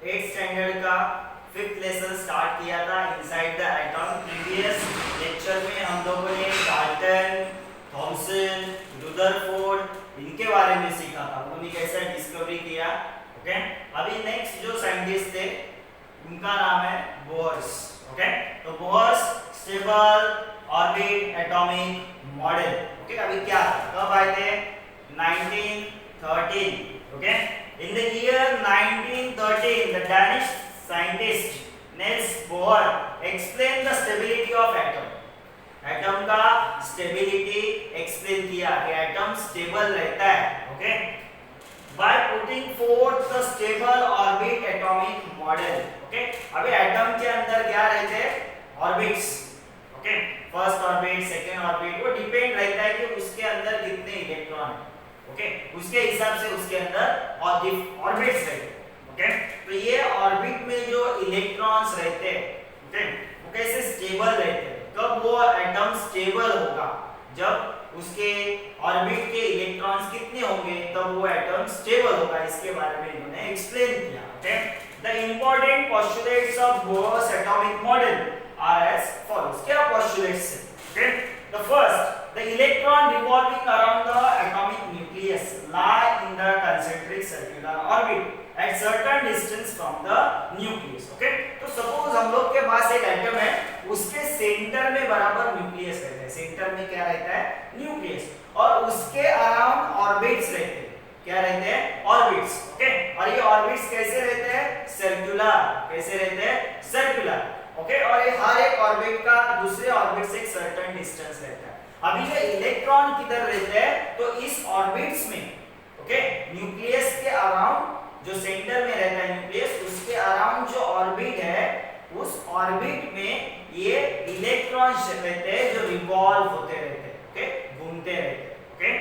8th standard का 5th lesson start किया था inside the atom. Previous lecture में हम लोगों ने डाल्टन, थॉमसन, रुदरफोर्ड इनके बारे में सीखा था, उन्होंने कैसे डिस्कवरी किया। ओके, अभी नेक्स्ट जो साइंटिस्ट थे उनका नाम है बोहर्स। ओके, तो Bohr's stable orbit atomic model. Okay, अभी क्या कब आए थे? 1913। Okay, in the year 1913 the Danish scientist Niels Bohr explained the stability of atom। Atom का स्टेबिलिटी एक्सप्लेन किया कि एटम स्टेबल रहता है। Okay, by putting forth the stable orbit atomic model। Okay, अभी एटम के अंदर क्या रहते हैं? Orbits. Okay, first orbit, second orbit, वो डिपेंड रहता है कि उसके अंदर कितने इलेक्ट्रॉन है। ओके, उसके हिसाब से उसके अंदर ऑर्बिट्स रहते हैं। ओके, तो ये ऑर्बिट में जो इलेक्ट्रॉन्स रहते हैं, ओके, वो कैसे स्टेबल रहते हैं? कब वो एटम स्टेबल होगा? जब उसके ऑर्बिट के इलेक्ट्रॉन्स कितने होंगे तब वो एटम स्टेबल होगा। इसके बारे में इन्होंने एक्सप्लेन किया। Okay, the important postulates of Bohr's atomic model are as follows. क्या पोस्टुलेट्स हैं? Okay, the first, the electron revolving around the atomic nucleus lie in the concentric circular orbit at certain distance from the nucleus। Okay, तो suppose हम लोग के पास एक atom है, उसके centre में बराबर न्यूक्लियस रहता है। सेंटर में क्या रहता है? न्यूक्लियस, और उसके अराउंड ऑर्बिट्स रहते हैं। क्या रहते हैं? ऑर्बिट्स। ओके, और ये ऑर्बिट्स कैसे रहते हैं? सर्कुलर। कैसे रहते हैं? सर्कुलर। ओके, और ये हर एक ऑर्बिट का दूसरे ऑर्बिट से एक सर्टेन डिस्टेंस रहता है। अभी जो इलेक्ट्रॉन किधर रहते हैं? तो इस ऑर्बिट्स में। ओके, न्यूक्लियस के अराउंड, जो सेंटर में रहता है न्यूक्लियस, उसके अराउंड जो ऑर्बिट है, उस ऑर्बिट में ये इलेक्ट्रॉन्स रहते हैं जो रिवॉल्व होते रहते हैं। ओके, घूमते रहते हैं। Okay,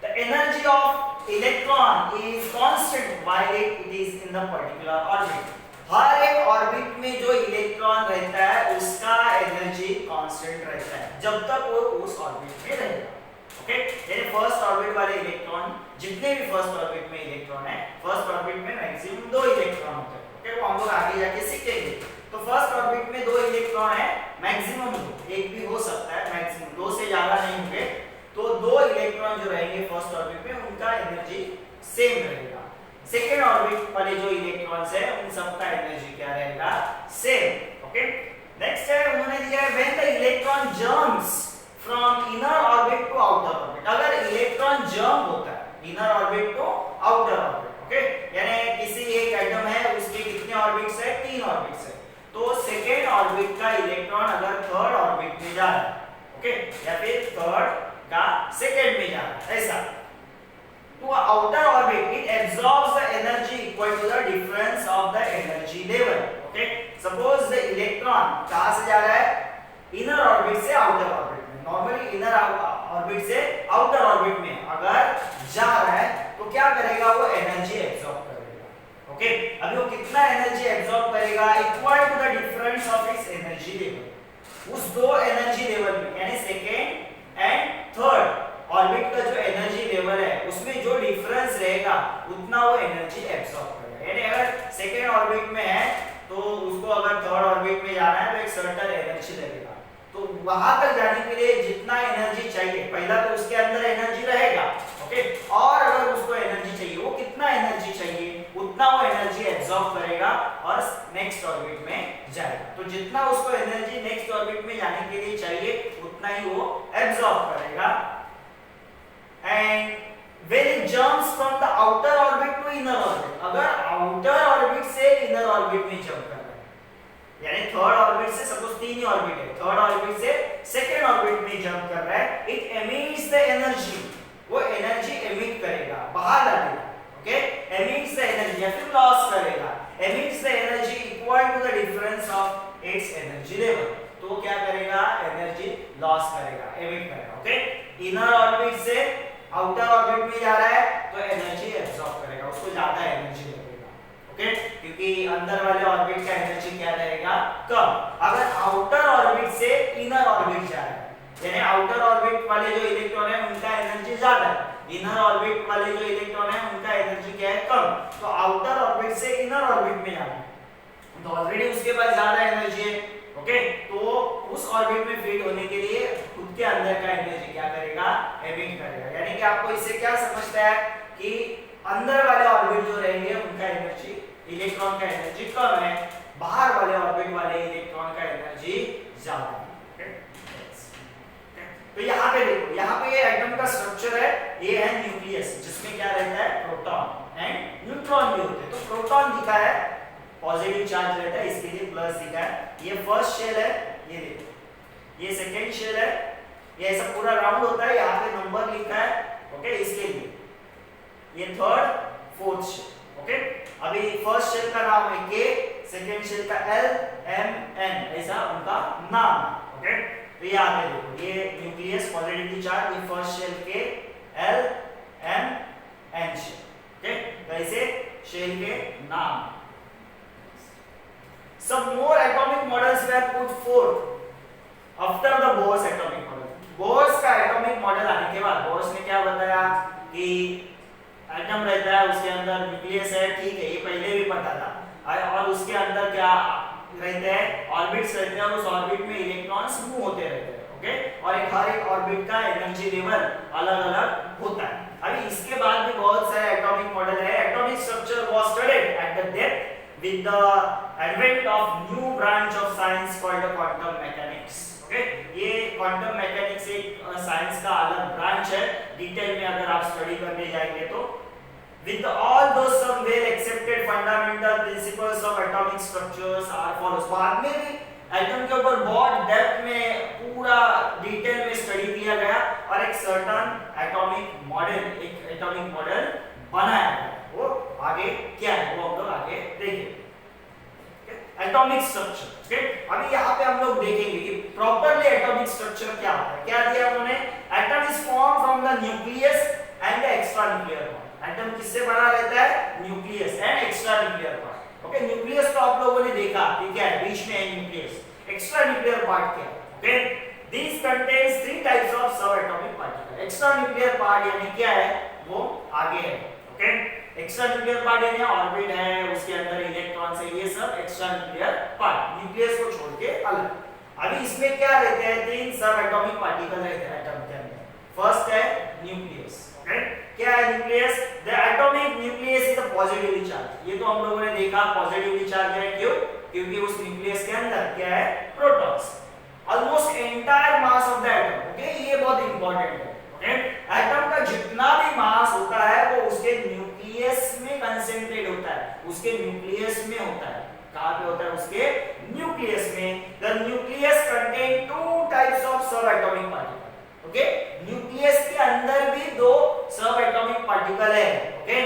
the energy of electron is constant while it is in the particular orbit. हर एक ऑर्बिट में जो इलेक्ट्रॉन रहता है उसका एनर्जी कांस्टेंट रहता है जब तक वो उस ऑर्बिट में रहेगा। ओके, यानी फर्स्ट ऑर्बिट वाले इलेक्ट्रॉन, जितने भी फर्स्ट ऑर्बिट में इलेक्ट्रॉन है, फर्स्ट ऑर्बिट में मैक्सिमम 2 इलेक्ट्रॉन होते हैं। ओके, वो हम लोग आगे जाके सीखेंगे। तो फर्स्ट ऑर्बिट में 2 इलेक्ट्रॉन है, मैक्सिमम 2, एक भी हो सकता है, मैक्सिमम 2 से ज्यादा नहीं होंगे। तो 2 इलेक्ट्रॉन जो रहेंगे फर्स्ट ऑर्बिट में, उनका एनर्जी सेम रहेगा। सेकेंड ऑर्बिट वाले जो इलेक्ट्रॉन्स है उन सबका एनर्जी क्या रहेगा? सेम। ओके, नेक्स्ट है उन्होंने दिया है when the electron jumps from inner orbit to outer orbit. अगर इलेक्ट्रॉन जंप होता है inner orbit to outer orbit, okay, यानी किसी एक एटम है, उसके कितने ऑर्बिट्स है? 3 ऑर्बिट्स है। तो सेकेंड ऑर्बिट का इलेक्ट्रॉन अगर थर्ड ऑर्बिट में जा रहा है, ओके, या फिर थर्ड का सेकेंड में जा रहा है, ऐसा, to outer orbit it absorbs the energy equal to the difference of the energy level। okay, suppose the electron कहां से जा रहा है? inner orbit से outer orbit में। normally inner orbit से outer orbit में अगर जा रहा है तो क्या करेगा? वो energy absorb करेगा। okay, अभी वो कितना energy absorb करेगा? equal to the difference of its energy level। उस 2 energy level में, यानी सेकेंड एंड थर्ड ऑर्बिट का जो एनर्जी लेवल है उसमें जो डिफरेंस रहेगा उतना वो एनर्जी एब्सॉर्ब करेगा। यानी अगर सेकेंड ऑर्बिट में है तो उसको अगर थर्ड ऑर्बिट में जाना है तो एक सर्टेन एनर्जी लगेगा। तो वहां तक जाने के लिए जितना एनर्जी चाहिए, पहला तो उसके अंदर एनर्जी रहेगा। ओके, और अगर उसको एनर्जी चाहिए, वो कितना एनर्जी चाहिए उतना वो एनर्जी एब्सॉर्ब करेगा और नेक्स्ट ऑर्बिट में जाएगा। तो जितना उसको एनर्जी नेक्स्ट ऑर्बिट में जाने के लिए चाहिए उतना ही वो एब्सॉर्ब करेगा। and when it jumps from the outer orbit to inner orbit, अगर outer orbit से inner orbit में jump कर रहा है, यानी थर्ड ऑर्बिट से, सपोज 3 ही ऑर्बिट है, थर्ड ऑर्बिट से सेकंड ऑर्बिट में जंप कर रहा है, it emits the energy, वो एनर्जी एमिट करेगा, बाहर डालेगा। ओके, emits the energy या फिर लॉस करेगा। emits the energy equal to the difference of its energy level। तो वो क्या करेगा? एनर्जी लॉस करेगा, एमिट करेगा। ओके, इनर ऑर्बिट से आउटर ऑर्बिट में जा रहा है तो एनर्जी एब्सॉर्ब करेगा, उसको ज्यादा एनर्जी लगेगा। ओके, क्योंकि अंदर वाले ऑर्बिट का एनर्जी क्या रहेगा? कम। अगर आउटर ऑर्बिट से इनर ऑर्बिट जा रहा है, यानी आउटर ऑर्बिट वाले जो इलेक्ट्रॉन है उनका एनर्जी ज्यादा है, इनर ऑर्बिट वाले जो इलेक्ट्रॉन है उनका एनर्जी क्या है? कम। तो आउटर ऑर्बिट से इनर ऑर्बिट में जाना है, तो ऑलरेडी उसके पास ज्यादा एनर्जी है, ओके, तो उस ऑर्बिट में फिट होने के लिए खुद के अंदर का एनर्जी क्या करेगा, एमिट करेगा। यानी कि आपको इससे क्या समझता है कि अंदर वाले ऑर्बिट जो रहेंगे उनका एनर्जी, इलेक्ट्रॉन का एनर्जी कम है, बाहर वाले ऑर्बिट वाले इलेक्ट्रॉन का एनर्जी ज्यादा है। तो यहाँ पे देखो, यहाँ पे ये एटम का स्ट्रक्चर है, ये है न्यूक्लियस, जिसमें क्या रहता है, प्रोटॉन एंड न्यूट्रॉन भी होते हैं। तो प्रोटॉन दिखा है, पॉजिटिव चार्ज रहता है, इसके लिए प्लस दिखा है। ये फर्स्ट शेल है, ये देखो, ये सेकेंड शेल है, ये ऐसा पूरा राउंड होता है, यहाँ पे नंबर लिखा है, ओके, इसके लिए ये थर्ड फोर्थ शेल, ओके। अभी फर्स्ट शेल का नाम है के, सेकेंड शेल का एल, एम, एन, ऐसा उनका नाम है, ओके। तो ये आगे देखो, ये न्यूक्लियस पॉजिटिवली चार्ज, ये first shell K, L, M, N shell, okay. तो ऐसे शेल के नाम। Some more atomic models were put forth after the Bohr's atomic model. Bohr's का एटॉमिक मॉडल आने के बाद बोर्स ने क्या बताया कि एटम रहता है, उसके अंदर न्यूक्लियस है, ठीक है, ये पहले भी पता था, और उसके अंदर क्या रहते हैं, ऑर्बिट्स रहते हैं, और उस ऑर्बिट में इलेक्ट्रॉन्स मूव होते रहते हैं, ओके, और हर एक ऑर्बिट का एनर्जी लेवल अलग-अलग होता है। अभी इसके बाद भी बहुत सारे एटॉमिक मॉडल है। Atomic structure was studied at the depth with the advent of new branch of science called the quantum mechanics, okay, ये quantum mechanics एक साइंस का अलग ब्रांच है, डिटेल में अगर आप स्टडी करने जाएंगे तो। with all those some well accepted fundamental principles of atomic structures are follows। बाद में भी एटम के ऊपर बहुत डेप्थ में पूरा डिटेल में स्टडी किया गया और एक सर्टेन एटॉमिक मॉडल, एक एटॉमिक मॉडल बनाया गया। वो आगे क्या है वो हम लोग आगे देखेंगे। Atomic structure, okay. अभी यहाँ पे हम लोग देखेंगे कि प्रॉपर्ली एटॉमिक स्ट्रक्चर क्या होता है। क्या दिया उन्होंने, atom is form from the nucleus and the extra nuclear part. Atom किससे बना रहता है, nucleus and extra nuclear part, okay. Nucleus तो आप लोगों ने देखा, ठीक है, बीच में है न्यूक्लियस। एक्स्ट्रा न्यूक्लियर पार्ट क्या है, okay. This contains three types of subatomic particle. Extra nuclear part यानी क्या है, वो आगे है, ओके। एक्स्ट्रा न्यूक्लियर पार्ट यानी ऑर्बिट है, उसके अंदर इलेक्ट्रॉन्स है, ये सब एक्स्ट्रा न्यूक्लियर पार्ट, न्यूक्लियस को छोड़ के अलग। अभी इसमें क्या रहते हैं, तीन सब एटॉमिक पार्टिकल रहते हैं एटम के अंदर। फर्स्ट है न्यूक्लियस, ओके। क्या है nucleus, the atomic nucleus is positively charge. ये तो हम लोगों ने देखा पॉजिटिवली चार्ज है, क्यों, क्योंकि उस न्यूक्लियस के अंदर क्या है, protons. Almost entire mass of the atom, okay, ये बहुत इंपॉर्टेंट है, ओके। एटम का जितना भी मास होता है वो उसके न्यूक्लियस में कंसेंट्रेट होता है, उसके न्यूक्लियस में होता है। कहां पे होता है, उसके न्यूक्लियस में। The nucleus contain two types of subatomic particle, okay. Nucleus के अंदर भी दो सब एटॉमिक पार्टिकल है, okay.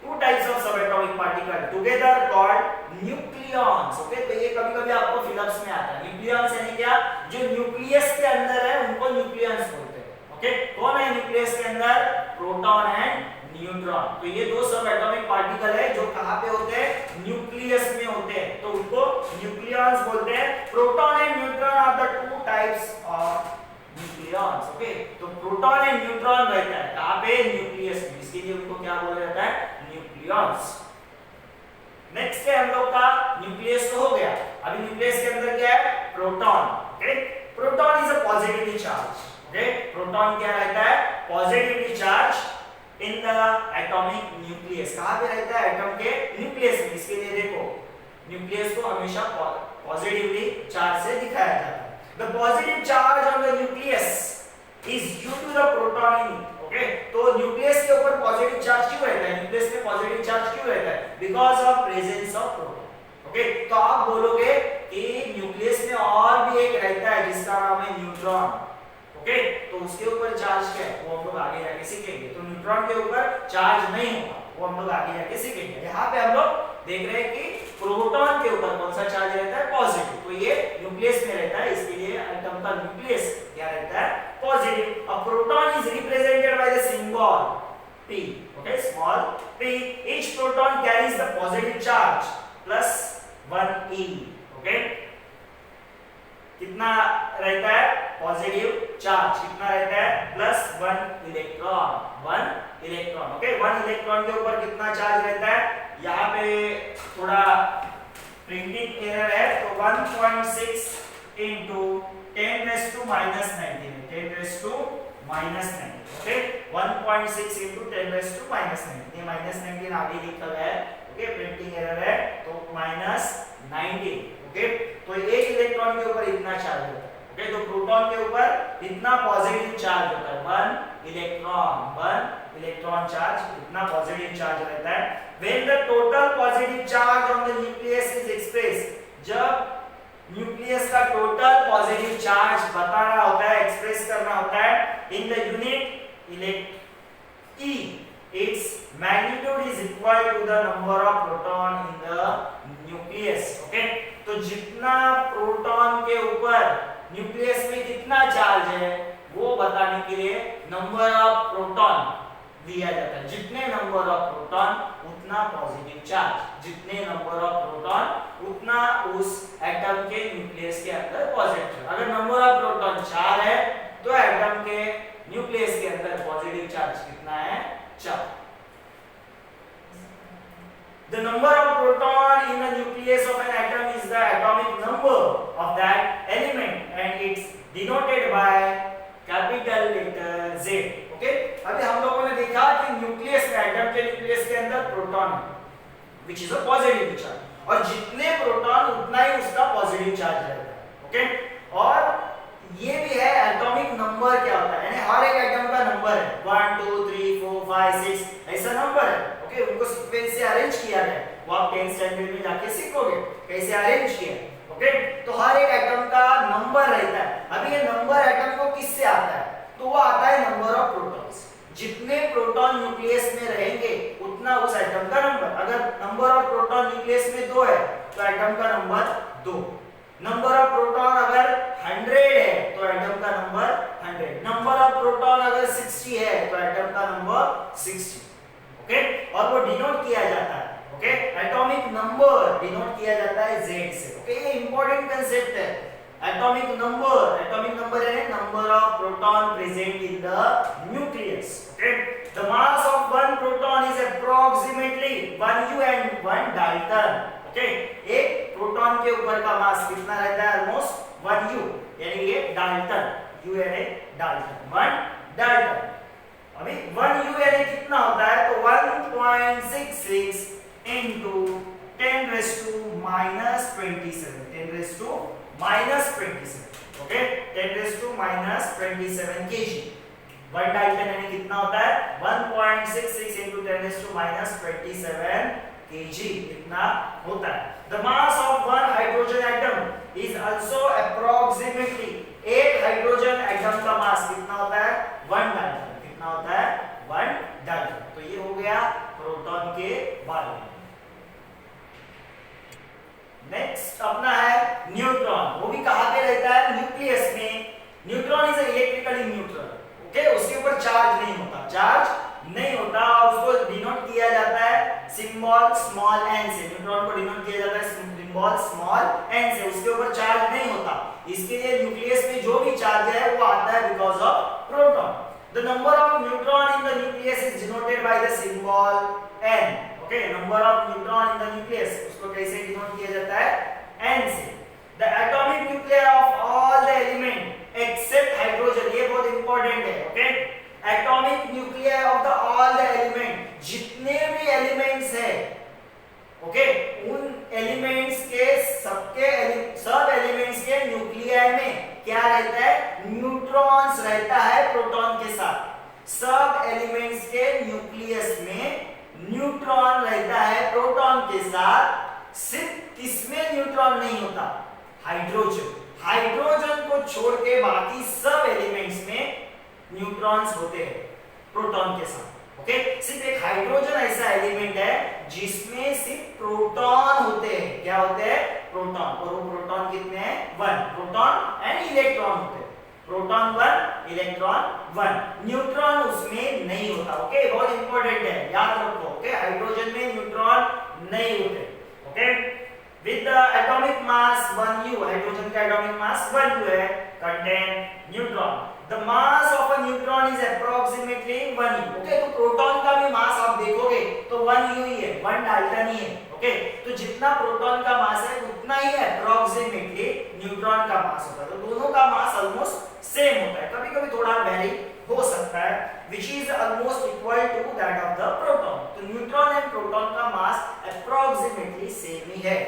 To types of subatomic particle together called nucleons, okay. तो ये कभी-कभी आपको फिलअप्स में आता है। न्यूक्लियॉन्स यानी क्या, जो न्यूक्लियस के अंदर है उनको न्यूक्लियॉन्स बोलते हैं, ओके। कौन है न्यूक्लियस के अंदर, प्रोटॉन एंड न्यूट्रॉन। तो ये दो सब एटॉमिक पार्टिकल है जो कहां पे होते हैं, न्यूक्लियस में होते हैं, तो उनको न्यूक्लियॉन्स बोलते हैं। Proton and neutron are the two types of nucleons, okay. तो प्रोटॉन एंड न्यूट्रॉन रहता है कहां पे, न्यूक्लियस में, इसके लिए उनको क्या बोला जाता है, न्यूक्लियॉन्स। नेक्स्ट है हम लोग का, न्यूक्लियस तो हो गया, अभी न्यूक्लियस के अंदर क्या है, proton, okay. Proton is a positively charge, okay. Proton क्या रहता है, positively charge in the atomic nucleus. कहां पे रहता है, एटम के न्यूक्लियस में। इसके लिए देखो, न्यूक्लियस को हमेशा पॉजिटिवली चार्ज से दिखाया जाता है। The positive charge on the nucleus is due to the proton in, okay. तो न्यूक्लियस के ऊपर पॉजिटिव चार्ज क्यों रहता है, न्यूक्लियस में पॉजिटिव चार्ज क्यों रहता है, because of presence of proton, okay. तो आप बोलोगे कि न्यूक्लियस में और भी एक रहता है जिसका नाम है न्यूट्रॉन, ओके। तो उसके ऊपर चार्ज क्या है वो हम लोग आगे जाके सीखेंगे। तो न्यूट्रॉन के ऊपर चार्ज नहीं होगा, वो हम लोग आगे जाके सीखेंगे। यहाँ पे हम लोग देख रहे हैं कि प्रोटॉन के ऊपर कौन सा चार्ज रहता है, पॉजिटिव। तो ये न्यूक्लियस में रहता है, इसके लिए एटम का न्यूक्लियस क्या रहता है, positive. A proton is represented by the symbol P, okay, small p. Each proton carries the positive charge plus 1e, okay. कितना रहता है, पॉजिटिव चार्ज कितना रहता है, plus 1 electron, 1 electron. Okay, 1 electron के ऊपर कितना चार्ज रहता है, यहाँ पे थोड़ा प्रिंटिंग एरर है, तो 1.6 into 10 raised to minus 19, 10 raised to minus 19, okay 1.6 into 10 raised to minus 19, ये minus 19 आगे लिखा गया है, ओके प्रिंटिंग एरर है, तो minus 19, ओके तो एक इलेक्ट्रॉन के ऊपर इतना चार्ज होता है, ओके तो प्रोटॉन के ऊपर इतना पॉजिटिव चार्ज होता है, 1 इलेक्ट्रॉन चार्ज इतना पॉजिटिव चार्ज रहता है। When the total positive charge on the nucleus is expressed, जब न्यूक्लियस का टोटल पॉजिटिव चार्ज बताना होता है, एक्सप्रेस करना होता है in the unit E, its magnitude is equal to the number of proton in the nucleus, okay तो जितना प्रोटॉन के ऊपर न्यूक्लियस में कितना चार्ज है वो बताने के लिए नंबर ऑफ प्रोटॉन दिया जाता है, जितने नंबर ऑफ प्रोटॉन उतना पॉजिटिव चार्ज, जितने नंबर ऑफ प्रोटॉन उतना उस एटम के न्यूक्लियस के अंदर पॉजिटिव चार्ज। अगर नंबर ऑफ प्रोटॉन 4 है तो एटम के न्यूक्लियस के अंदर पॉजिटिव चार्ज कितना है, 4। The number of proton in the nucleus of an atom is the atomic number of that element and it's denoted by capital letter Z, okay अभी हम लोगों ने देखा कि न्यूक्लियस में, एटम के न्यूक्लियस के अंदर proton which is a positive charge, और जितने प्रोटॉन उतना ही उसका पॉजिटिव चार्ज रहता है, ओके और ये भी है एटॉमिक नंबर क्या होता है, यानी हर एक एटम का नंबर है 1 2 3 4 5 6 ऐसा नंबर है, ओके उनको सीक्वेंस से अरेंज किया गया, वो आप 10th स्टैंडर्ड में जाके सीखोगे कैसे अरेंज किया, ओके तो हर एक एटम का नंबर रहता है। अभी ये नंबर एटम को किससे आता है, तो वो आता है नंबर ऑफ प्रोटॉन्स, जितने प्रोटॉन न्यूक्लियस में रहेंगे उतना उस एटम का नंबर, अगर नंबर ऑफ प्रोटॉन न्यूक्लियस में 2 है तो एटम का नंबर 2, नंबर ऑफ प्रोटॉन अगर 100 है तो एटम का नंबर 100, नंबर ऑफ प्रोटॉन अगर 60 है तो एटम का नंबर 60, ओके और वो डिनोट किया जाता है, ओके एटॉमिक नंबर डिनोट किया जाता है Z से, ओके ये इंपॉर्टेंट कांसेप्ट है। एटॉमिक नंबर है number of proton present in the nucleus, okay the mass of one proton is approximately 1 U and 1 Dalton, okay एक प्रोटॉन के ऊपर का मास कितना रहता है, ऑलमोस्ट 1 U, यानी ये डाल्टन, U यानी डाल्टन, 1 डाल्टन। अभी 1 U यानी कितना होता है, तो 1.66 into 10 raised to minus 27, 10 raised to minus 27, okay 10 raised to minus 27 kg, 1 Dalton यानी कितना होता है, 1.66 into 10 raised to minus 27 kg इतना होता है। The mass of one hydrogen atom is also approximately, एक हाइड्रोजन एटम का मास कितना होता है, 1 डाल्टन, कितना होता है, 1 डाल्टन। तो ये हो गया प्रोटॉन के बारे में। नेक्स्ट अपना है न्यूट्रॉन, वो भी कहाँ पे रहता है, न्यूक्लियस में। Neutron is electrically neutral, okay उसके ऊपर चार्ज नहीं होता और उसको डिनोट किया जाता है सिंबल स्मॉल n से, न्यूट्रॉन को डिनोट किया जाता है सिंबल स्मॉल n से, उसके ऊपर चार्ज नहीं होता, इसके लिए न्यूक्लियस में जो भी चार्ज है वो आता है because of proton. The number of neutron in the nucleus is denoted by the symbol n, okay number of neutron in the nucleus उसको कैसे डिनोट किया जाता है, n से। The atomic nuclear of all the element except hydrogen, ये बहुत important है, okay atomic nuclear of the all the element, जितने भी एलिमेंट्स है, ओके उन एलिमेंट्स के सब एलिमेंट्स के न्यूक्लियर में क्या रहता है, न्यूट्रॉन्स रहता है प्रोटॉन के साथ। सब एलिमेंट्स के न्यूक्लियस में न्यूट्रॉन रहता है प्रोटॉन के साथ, सिर्फ किसमें न्यूट्रॉन नहीं होता, हाइड्रोजन को छोड़ के बाकी सब एलिमेंट्स में न्यूट्रॉन्स होते हैं प्रोटॉन के साथ, ओके सिर्फ एक हाइड्रोजन ऐसा एलिमेंट है जिसमें सिर्फ प्रोटॉन होते हैं, क्या होते हैं, प्रोटॉन, और वो प्रोटॉन कितने हैं, 1, प्रोटॉन एंड इलेक्ट्रॉन होते हैं, प्रोटॉन 1 इलेक्ट्रॉन 1, न्यूट्रॉन उसमें नहीं होता, ओके बहुत इंपॉर्टेंट है याद रखो, ओके हाइड्रोजन में न्यूट्रॉन नहीं होते, okay with the atomic mass 1 U, hydrogen का एटॉमिक मास 1 U है, contain neutron. The mass of a neutron is approximately 1 U, okay तो प्रोटॉन 1 यू ही है, 1 डाल्टन ही है। ओके, तो जितना प्रोटॉन का मास है उतना ही अप्रोक्सीमेटली न्यूट्रॉन का मास होता है। तो दोनों का मास ऑलमोस्ट सेम होता है, कभी कभी थोड़ा वेरी हो सकता है, which is almost equal to that of the proton। तो न्यूट्रॉन एंड प्रोटॉन का मास approximately सेम ही है।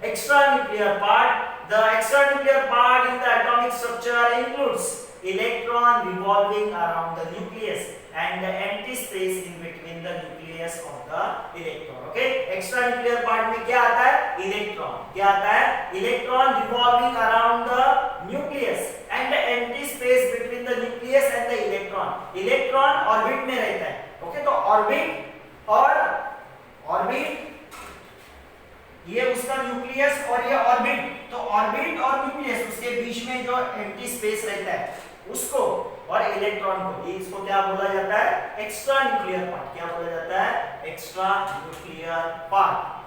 Extra nuclear part, the extra nuclear part in the atomic structure includes electron revolving around the nucleus and the empty space in between the nucleus of the electron। okay, extra nuclear part में क्या आता है? Electron. क्या आता है? Electron revolving around the nucleus and the empty space between the nucleus and the electron। Electron orbit में रहता है। ओके, तो ऑर्बिट और ऑर्बिट ये उसका न्यूक्लियस और ये ऑर्बिट, तो ऑर्बिट और न्यूक्लियस उसके बीच में जो एम्प्टी स्पेस रहता है उसको और इलेक्ट्रॉन को, इसको क्या बोला जाता है? Extra nuclear part. क्या बोला जाता है? Extra nuclear part.